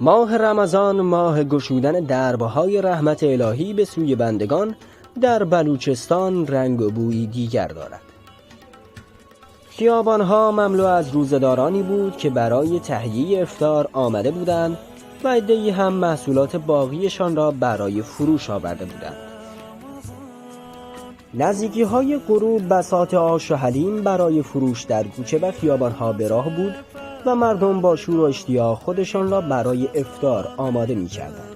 ماه رمضان ماه گشودن دربهای رحمت الهی به سوی بندگان در بلوچستان رنگ و بویی دیگر دارد. خیابانها مملو از روزه‌دارانی بود که برای تهیه افطار آمده بودند و عده‌ای هم محصولات باقیشان را برای فروش آورده بودند. نزدیکی‌های غروب بساط آش و حلیم برای فروش در کوچه و خیابانها به راه بود و مردم با شور و اشتیاق خودشان را برای افطار آماده می‌کردند.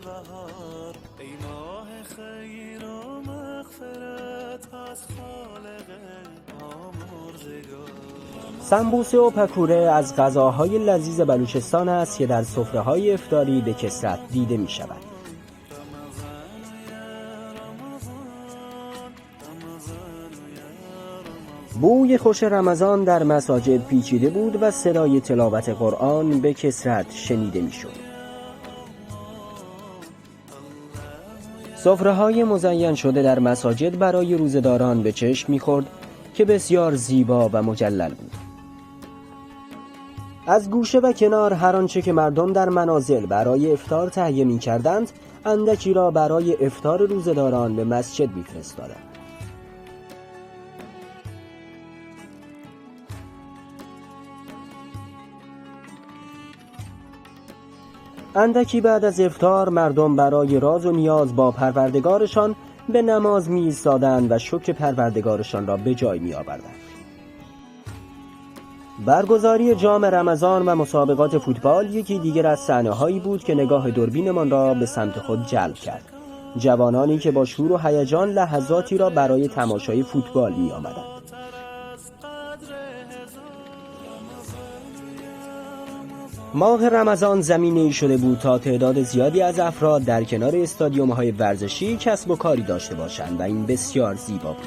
سمبوسه و پکوره از غذاهای لذیذ بلوچستان است که در سفره‌های افطاری به کثرت دیده می‌شود. بوی خوش رمضان در مساجد پیچیده بود و صدای تلاوت قرآن به کثرت شنیده می‌شد. سفره‌های مزین شده در مساجد برای روزه‌داران به چشم می‌خورد که بسیار زیبا و مجلل بود. از گوشه و کنار هر آنچه که مردم در منازل برای افطار تهیه می‌کردند، اندکی را برای افطار روزه‌داران به مسجد می‌فرستادند. اندکی بعد از افطار مردم برای راز و نیاز با پروردگارشان به نماز می‌ایستادند و شکر پروردگارشان را به جای می‌آوردند. برگزاری جام رمضان و مسابقات فوتبال یکی دیگر از صحنه‌هایی بود که نگاه دوربینمان را به سمت خود جلب کرد. جوانانی که با شور و هیجان لحظاتی را برای تماشای فوتبال می‌آمدند. ماه رمضان زمینه‌ای شده بود تا تعداد زیادی از افراد در کنار استادیوم‌های ورزشی کسب و کاری داشته باشند و این بسیار زیبا بود.